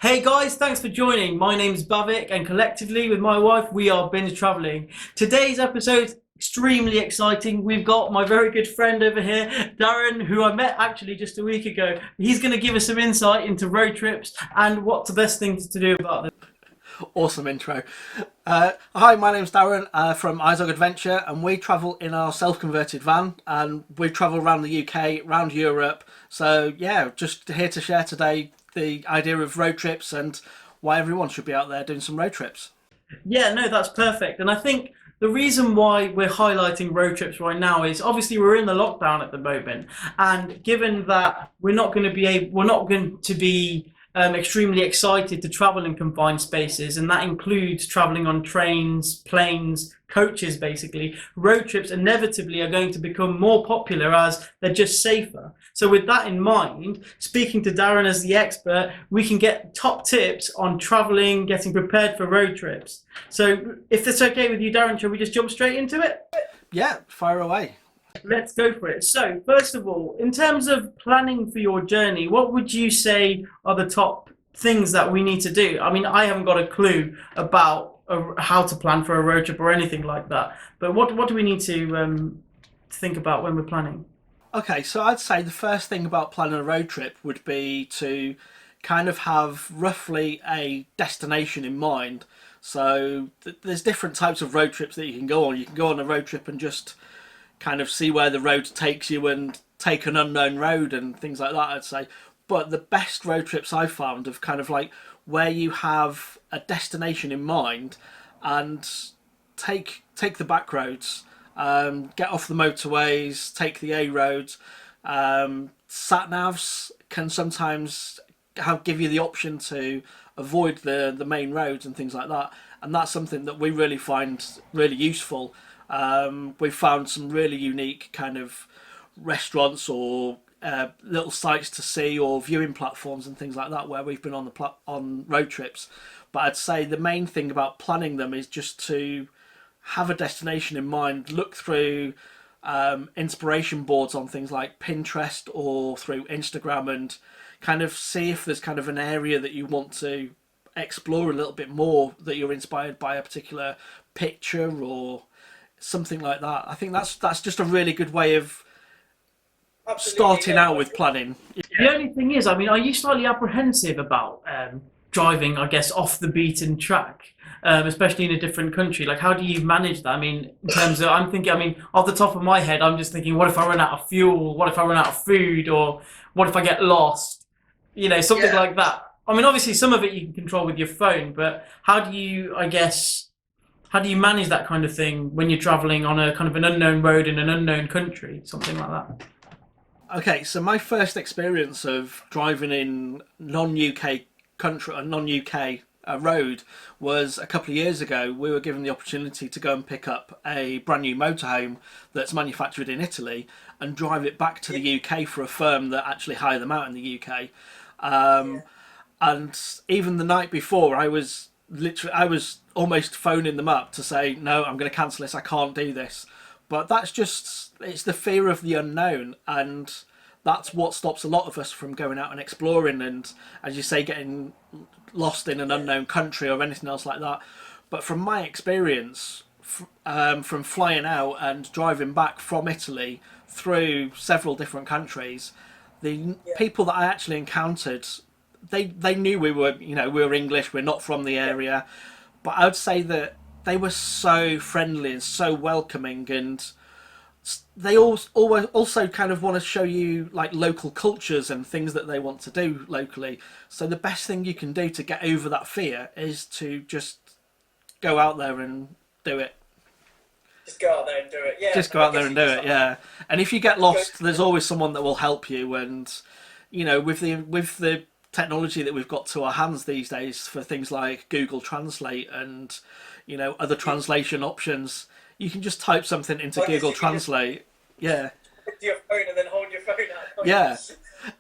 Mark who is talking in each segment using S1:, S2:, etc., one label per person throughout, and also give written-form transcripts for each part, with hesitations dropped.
S1: Hey guys, thanks for joining. My name's Bavik, and collectively with my wife, we are binge traveling. Today's episode extremely exciting. We've got my very good friend over here, Darren, who I met actually just a week ago. He's going to give us some insight into road trips and what's the best things to do about them.
S2: Awesome intro. Hi, my name's Darren from iZog Adventure, and we travel in our self-converted van, and we travel around the UK, around Europe. So yeah, just here to share today the idea of road trips and why everyone should be out there doing some road trips.
S1: Yeah, no, that's perfect. And I think the reason why we're highlighting road trips right now is obviously we're in the lockdown at the moment, and given that we're not going to be extremely excited to travel in confined spaces, and that includes traveling on trains, planes, coaches, basically. Road trips inevitably are going to become more popular as they're just safer. So, with that in mind, speaking to Darren as the expert, we can get top tips on traveling, getting prepared for road trips. So, if that's okay with you, Darren, shall we just jump straight into it?
S2: Yeah, fire away.
S1: Let's go for it. So, first of all, in terms of planning for your journey, what would you say are the top things that we need to do? I mean, I haven't got a clue about how to plan for a road trip or anything like that. But what do we need to think about when we're planning?
S2: Okay, so I'd say the first thing about planning a road trip would be to kind of have roughly a destination in mind. So there's different types of road trips that you can go on. You can go on a road trip and just kind of see where the road takes you and take an unknown road and things like that, I'd say. But the best road trips I've found have kind of like where you have a destination in mind and take the back roads, get off the motorways, take the A roads. Sat navs can sometimes give you the option to avoid the main roads and things like that, and that's something that we really find really useful. We've found some really unique kind of restaurants or little sites to see or viewing platforms and things like that where we've been on on road trips. But I'd say the main thing about planning them is just to have a destination in mind, look through inspiration boards on things like Pinterest or through Instagram, and kind of see if there's kind of an area that you want to explore a little bit more, that you're inspired by a particular picture or something like that. I think that's just a really good way of
S3: Absolutely,
S2: starting
S3: yeah.
S2: out with planning.
S1: The only thing is, I mean, are you slightly apprehensive about driving, I guess, off the beaten track, especially in a different country? Like, how do you manage that? I mean, in terms of, I'm thinking, I mean, off the top of my head, I'm just thinking, what if I run out of fuel? What if I run out of food? Or what if I get lost? You know, something
S3: Yeah,
S1: like that. I mean, obviously, some of it you can control with your phone, but how do you, I guess, how do you manage that kind of thing when you're traveling on a kind of an unknown road in an unknown country, something like that?
S2: Okay, so my first experience of driving in non-UK country, a non-UK road was a couple of years ago. We were given the opportunity to go and pick up a brand new motorhome that's manufactured in Italy and drive it back to the UK for a firm that actually hire them out in the UK.
S3: yeah,
S2: Um, and even the night before, I was almost phoning them up to say, no, I'm going to cancel this. I can't do this. But that's just, it's the fear of the unknown, and that's what stops a lot of us from going out and exploring and, as you say, getting lost in an
S3: yeah,
S2: unknown country or anything else like that. But from my experience, from flying out and driving back from Italy through several different countries, the
S3: yeah,
S2: people that I actually encountered, they knew we were English, we're not from the
S3: yeah.
S2: area, but I would say that they were so friendly and so welcoming, and they also kind of want to show you like local cultures and things that they want to do locally. So the best thing you can do to get over that fear is to just go out there and do it.
S3: Just go out there and do it. Yeah,
S2: Just go
S3: I
S2: out there
S3: guess
S2: and
S3: you
S2: do
S3: just
S2: it,
S3: have to
S2: yeah. And if you get
S3: go.
S2: lost, there's always someone that will help you. And with the technology that we've got to our hands these days for things like Google Translate and other
S3: You,
S2: translation options, you can just type something into
S3: I guess
S2: Google
S3: you can just
S2: Translate. Yeah,
S3: put your phone and then hold your phone out, can't
S2: yeah.
S3: you?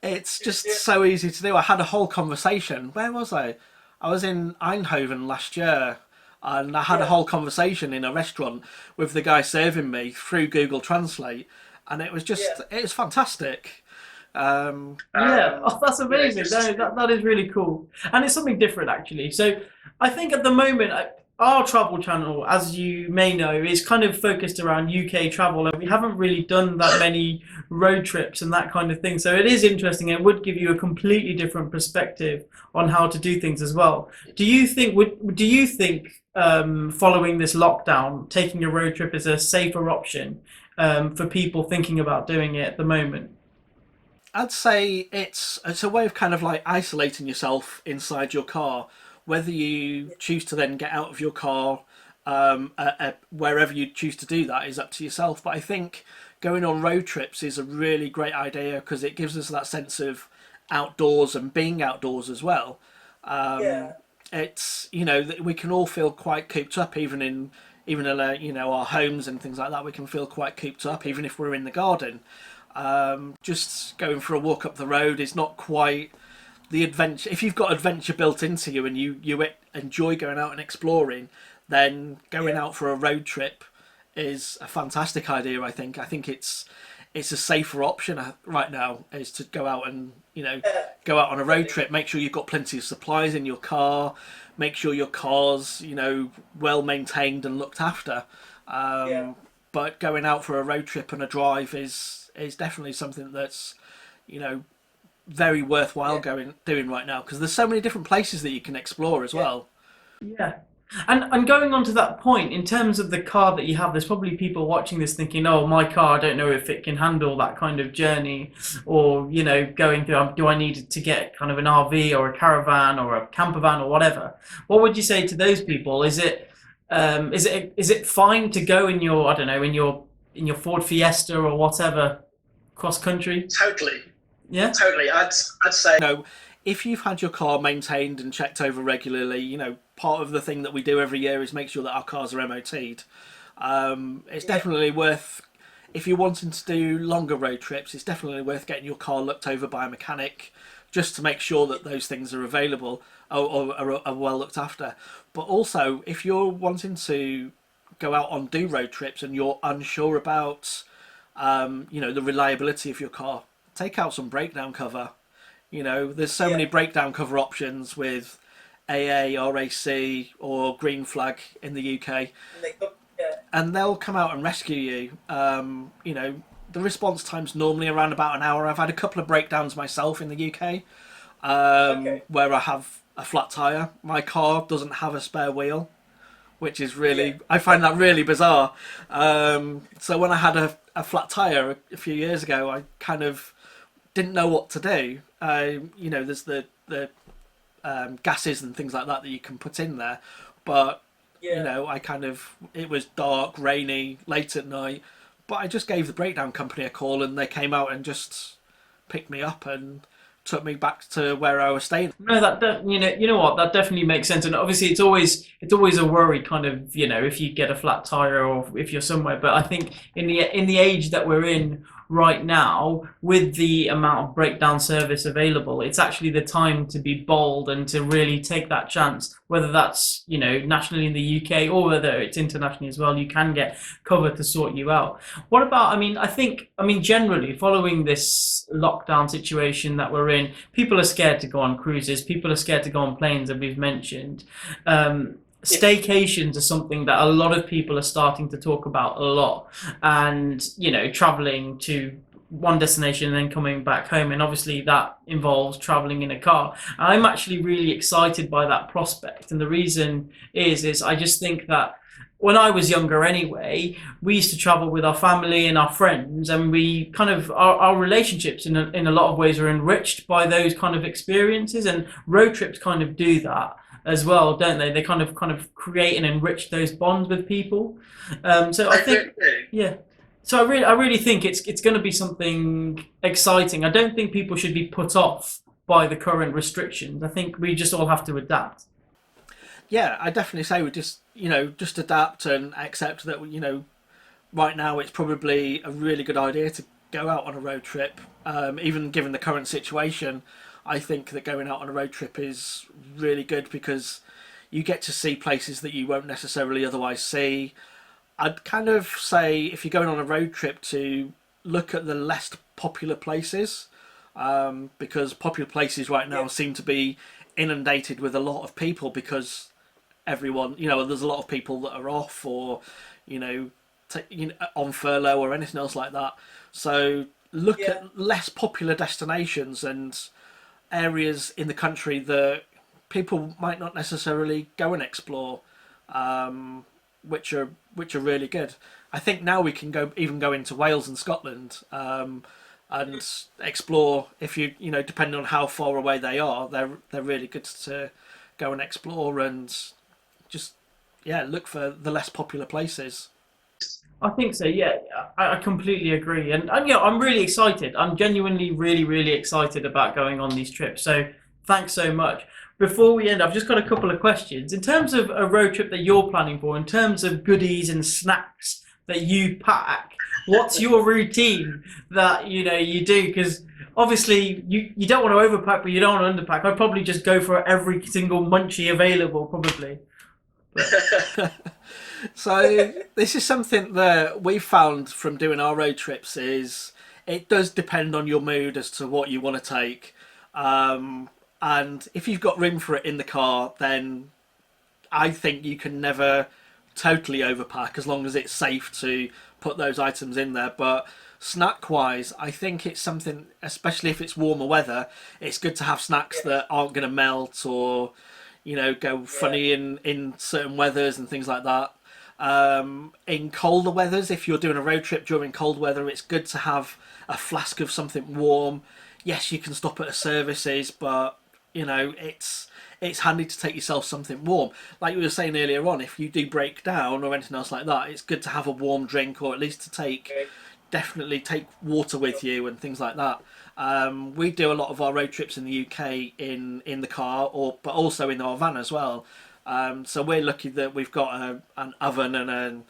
S2: It's just
S3: Yeah,
S2: so easy to do. I had a whole conversation. Where was I? I was in Eindhoven last year, and I had a
S3: yeah,
S2: whole conversation in a restaurant with the guy serving me through Google Translate, and it was
S3: yeah.
S2: fantastic.
S1: Yeah, oh, that's amazing. No, that is really cool, and it's something different actually. So, I think at the moment our travel channel, as you may know, is kind of focused around UK travel, and we haven't really done that many road trips and that kind of thing. So it is interesting. It would give you a completely different perspective on how to do things as well. Do you think following this lockdown, taking a road trip is a safer option for people thinking about doing it at the moment?
S2: I'd say it's a way of kind of like isolating yourself inside your car. Whether you choose to then get out of your car, wherever you choose to do that is up to yourself. But I think going on road trips is a really great idea because it gives us that sense of outdoors and being outdoors as well.
S3: Yeah.
S2: It's that we can all feel quite cooped up, even in our homes and things like that. We can feel quite cooped up even if we're in the garden. Just going for a walk up the road is not quite the adventure. If you've got adventure built into you and you enjoy going out and exploring, then going out for a road trip is a fantastic idea. I think it's a safer option right now is to go out and go out on a road trip. Make sure you've got plenty of supplies in your car. Make sure your car's well maintained and looked after. But going out for a road trip and a drive is definitely something that's very worthwhile doing right now because there's so many different places that you can explore as well.
S1: Yeah. And going on to that point, in terms of the car that you have, there's probably people watching this thinking, "Oh, my car, I don't know if it can handle that kind of journey," or going through, "Do I need to get kind of an RV or a caravan or a camper van or whatever?" What would you say to those people? Is it fine to go in your, I don't know, in your Ford Fiesta or whatever cross country?
S4: Totally,
S1: Yeah.
S4: totally. I'd say
S2: If you've had your car maintained and checked over regularly, part of the thing that we do every year is make sure that our cars are MOT'd. It's definitely worth, if you're wanting to do longer road trips, it's definitely worth getting your car looked over by a mechanic just to make sure that those things are available or are well looked after. But also, if you're wanting to go out on do road trips and you're unsure about, the reliability of your car, take out some breakdown cover. There's so many breakdown cover options with AA, RAC, or Green Flag in the UK, and they'll come out and rescue you. The response time's normally around about an hour. I've had a couple of breakdowns myself in the UK, where I have a flat tyre. My car doesn't have a spare wheel, which is really, I find that really bizarre. So when I had a flat tyre a few years ago, I kind of didn't know what to do. There's the gases and things like that you can put in there, but it was dark, rainy, late at night, but I just gave the breakdown company a call and they came out and just picked me up and took me back to where I was staying.
S1: No, you know what, that definitely makes sense, and obviously it's always a worry, kind of, if you get a flat tire or if you're somewhere. But I think in the age that we're in right now, with the amount of breakdown service available, it's actually the time to be bold and to really take that chance. Whether that's nationally in the UK or whether it's internationally as well, you can get cover to sort you out. What about? Generally, following this lockdown situation that we're in, people are scared to go on cruises. People are scared to go on planes, as we've mentioned. Staycations are something that a lot of people are starting to talk about a lot, and traveling to one destination and then coming back home, and obviously that involves traveling in a car. I'm actually really excited by that prospect, and the reason is I just think that when I was younger anyway, we used to travel with our family and our friends, and we kind of our relationships in a lot of ways are enriched by those kind of experiences, and road trips kind of do that as well, don't they? They kind of create and enrich those bonds with people. So I think, yeah. So I really think it's going to be something exciting. I don't think people should be put off by the current restrictions. I think we just all have to adapt.
S2: Yeah, I definitely say we just adapt and accept that right now it's probably a really good idea to go out on a road trip. Even given the current situation, I think that going out on a road trip is really good because you get to see places that you won't necessarily otherwise see. I'd kind of say if you're going on a road trip to look at the less popular places. because popular places right now seem to be inundated with a lot of people because everyone, there's a lot of people that are off or, on furlough or anything else like that. So look at less popular destinations and areas in the country that people might not necessarily go and explore, which are really good. I think now we can go into Wales and Scotland, and explore. If depending on how far away they are, they're really good to go and explore and just look for the less popular places.
S1: I think so. Yeah, I completely agree, and I'm really excited. I'm genuinely really really excited about going on these trips. So thanks so much. Before we end, I've just got a couple of questions. In terms of a road trip that you're planning for, in terms of goodies and snacks that you pack, what's your routine that you do? Because obviously you don't want to overpack, but you don't want to underpack. I'd probably just go for every single munchie available, probably.
S2: So this is something that we found from doing our road trips is it does depend on your mood as to what you want to take. And if you've got room for it in the car, then I think you can never totally overpack as long as it's safe to put those items in there. But snack wise, I think it's something, especially if it's warmer weather, it's good to have snacks that aren't going to melt or go funny in certain weathers and things like that. In colder weathers, if you're doing a road trip during cold weather, it's good to have a flask of something warm. Yes, you can stop at the services, but it's handy to take yourself something warm. Like you were saying earlier on, if you do break down or anything else like that, it's good to have a warm drink, or at least to definitely take water with you and things like that. We do a lot of our road trips in the UK in the car, but also in our van as well. So we're lucky that we've got an oven and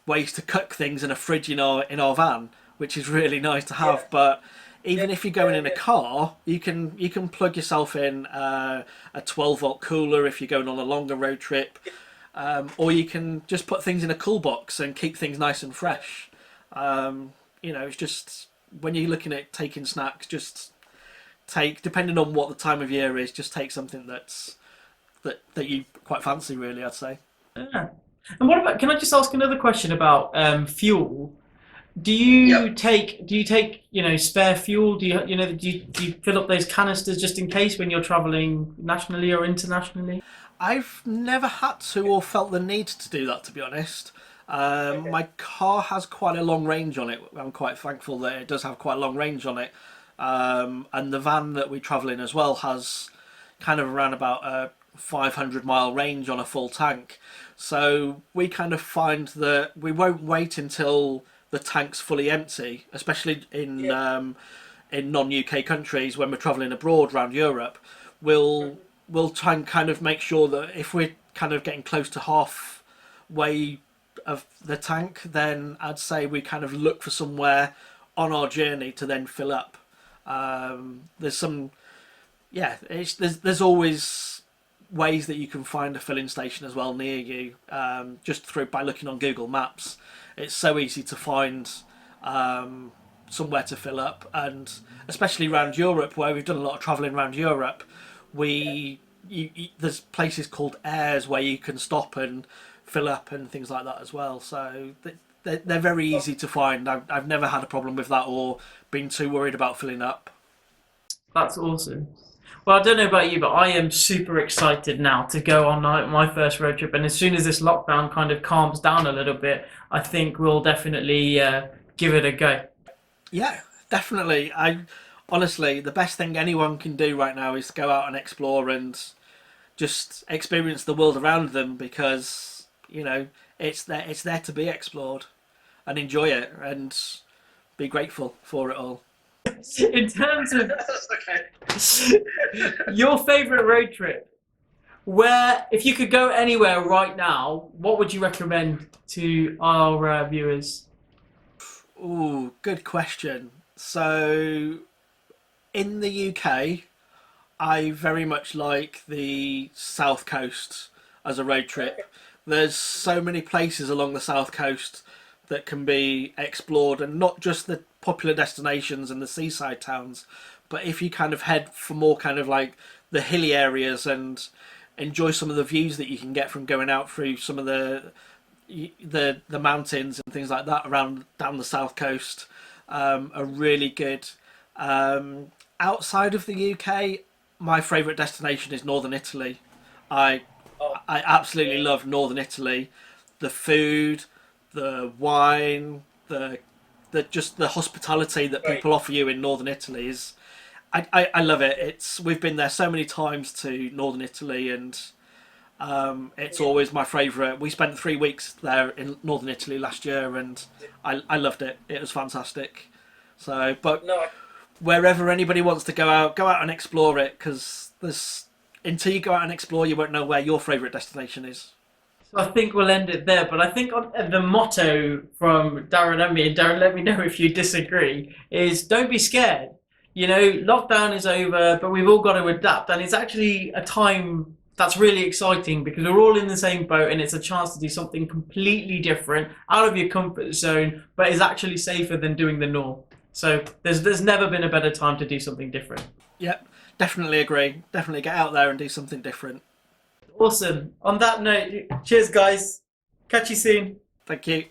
S2: ways to cook things and a fridge in our van, which is really nice to have. But even if you're going in a car, you can plug yourself in a 12-volt cooler if you're going on a longer road trip, or you can just put things in a cool box and keep things nice and fresh. It's just when you're looking at taking snacks, just depending on what the time of year is, just take something that you quite fancy, really, I'd say.
S1: Yeah. And what about? Can I just ask another question about fuel? Do you take spare fuel? Do you fill up those canisters just in case when you're traveling nationally or internationally?
S2: I've never had to or felt the need to do that, to be honest. My car has quite a long range on it. I'm quite thankful that it does have quite a long range on it. And the van that we travel in as well has kind of around about a 500-mile range on a full tank. So we kind of find that we won't wait until the tank's fully empty, especially in non-UK countries when we're travelling abroad around Europe. We'll try and kind of make sure that if we're kind of getting close to halfway of the tank, then I'd say we kind of look for somewhere on our journey to then fill up. There's always ways that you can find a filling station as well near you, just by looking on Google Maps. It's so easy to find somewhere to fill up, and especially around Europe, where we've done a lot of travelling around Europe, there's places called airs where you can stop and fill up and things like that as well. So they're very easy to find. I've never had a problem with that or been too worried about filling up.
S1: That's awesome. Well, I don't know about you, but I am super excited now to go on my first road trip. And as soon as this lockdown kind of calms down a little bit, I think we'll definitely give it a go.
S2: Yeah, definitely. Honestly, the best thing anyone can do right now is go out and explore and just experience the world around them, because it's there to be explored, and enjoy it and be grateful for it all.
S1: In terms of your favourite road trip, if you could go anywhere right now, what would you recommend to our viewers?
S2: Ooh, good question. So, in the UK, I very much like the South Coast as a road trip. There's so many places along the South Coast that can be explored, and not just the popular destinations and the seaside towns, But if you kind of head for more kind of like the hilly areas and enjoy some of the views that you can get from going out through some of the mountains and things like that around down the south coast, are really good. Outside of the UK, my favourite destination is Northern Italy. I I absolutely love Northern Italy. The food, the wine, the just the hospitality that people offer you in Northern Italy is, I love it. We've been there so many times to Northern Italy, and it's always my favourite. We spent 3 weeks there in Northern Italy last year, and I loved it. It was fantastic. So, but
S3: No,
S2: wherever anybody wants to go out and explore it, because until you go out and explore, you won't know where your favourite destination is.
S1: So I think we'll end it there. But I think the motto from Darren and me, and Darren, let me know if you disagree, is don't be scared. You know, lockdown is over, but we've all got to adapt. And it's actually a time that's really exciting because we're all in the same boat and it's a chance to do something completely different out of your comfort zone, but is actually safer than doing the norm. So there's never been a better time to do something different.
S2: Yep, definitely agree. Definitely get out there and do something different.
S1: Awesome. On that note, cheers, guys. Catch you soon.
S2: Thank you.